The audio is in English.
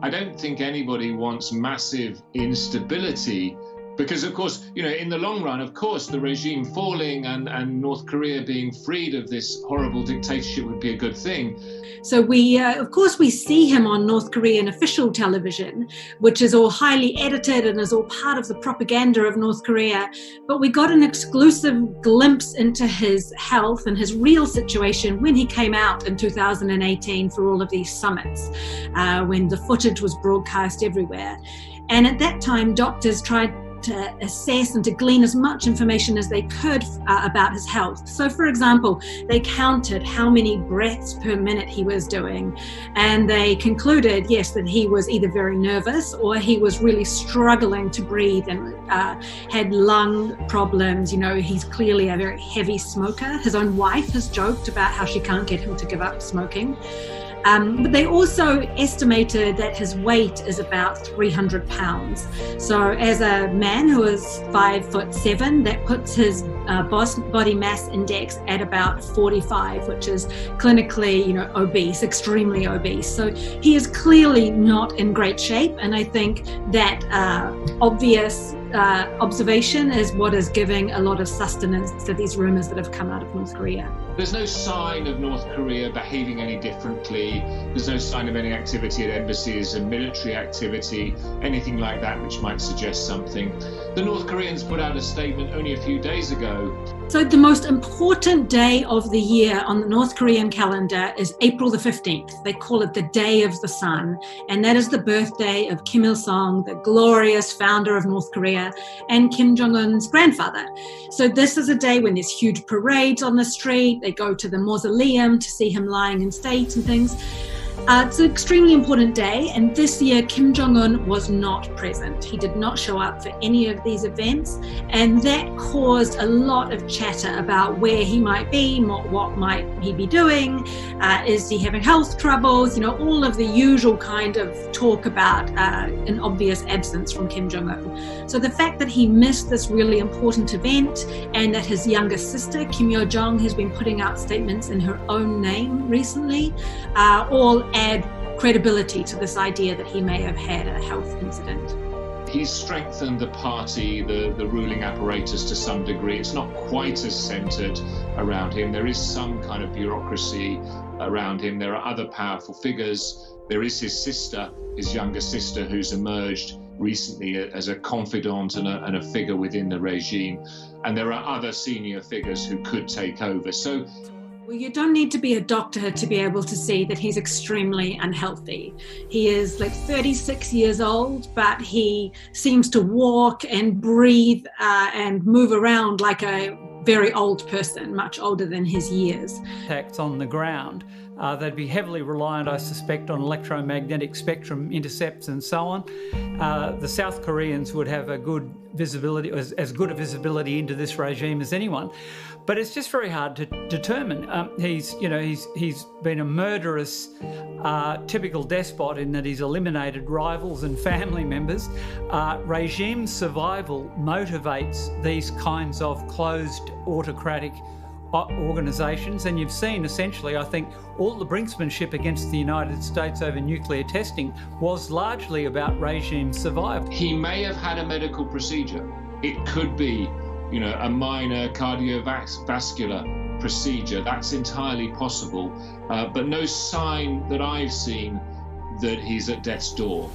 I don't think anybody wants massive instability because, of course, in the long run, of course, the regime falling and North Korea being freed of this horrible dictatorship would be a good thing. So of course, we see him on North Korean official television, which is all highly edited and is all part of the propaganda of North Korea. But we got an exclusive glimpse into his health and his real situation when he came out in 2018 for all of these summits, when the footage was broadcast everywhere. And at that time, doctors tried to assess and to glean as much information as they could about his health. So, for example, they counted how many breaths per minute he was doing, and they concluded, yes, that he was either very nervous or he was really struggling to breathe and had lung problems. He's clearly a very heavy smoker. His own wife has joked about how she can't get him to give up smoking. But they also estimated that his weight is about 300 pounds. So as a man who is 5'7", that puts his body mass index at about 45, which is clinically, obese, extremely obese. So he is clearly not in great shape. And I think that obvious observation is what is giving a lot of sustenance to these rumors that have come out of North Korea. There's no sign of North Korea behaving any differently. There's no sign of any activity at embassies and military activity, anything like that which might suggest something. The North Koreans put out a statement only a few days ago. So the most important day of the year on the North Korean calendar is April the 15th. They call it the Day of the Sun. And that is the birthday of Kim Il-sung, the glorious founder of North Korea, and Kim Jong-un's grandfather. So this is a day when there's huge parades on the street. They go to the mausoleum to see him lying in state and things. It's an extremely important day, and this year Kim Jong-un was not present. He did not show up for any of these events, and that caused a lot of chatter about where he might be, what might he be doing, is he having health troubles, all of the usual kind of talk about an obvious absence from Kim Jong-un. So the fact that he missed this really important event, and that his younger sister, Kim yo-jong, has been putting out statements in her own name recently, all add credibility to this idea that he may have had a health incident. He's strengthened the party, the ruling apparatus to some degree. It's not quite as centered around him. There is some kind of bureaucracy around him. There are other powerful figures. There is his sister, his younger sister, who's emerged recently as a confidant and a figure within the regime. And there are other senior figures who could take over. So, well, you don't need to be a doctor to be able to see that he's extremely unhealthy. He is 36 years old, but he seems to walk and breathe and move around like a very old person, much older than his years. Attacks on the ground. They'd be heavily reliant, I suspect, on electromagnetic spectrum intercepts and so on. The South Koreans would have a good visibility, as good a visibility into this regime as anyone. But it's just very hard to determine. He's been a murderous, typical despot in that he's eliminated rivals and family members. Regime survival motivates these kinds of closed autocratic organisations, and you've seen essentially, I think, all the brinksmanship against the United States over nuclear testing was largely about regime survival. He may have had a medical procedure. It could be, a minor cardiovascular procedure. That's entirely possible, but no sign that I've seen that he's at death's door.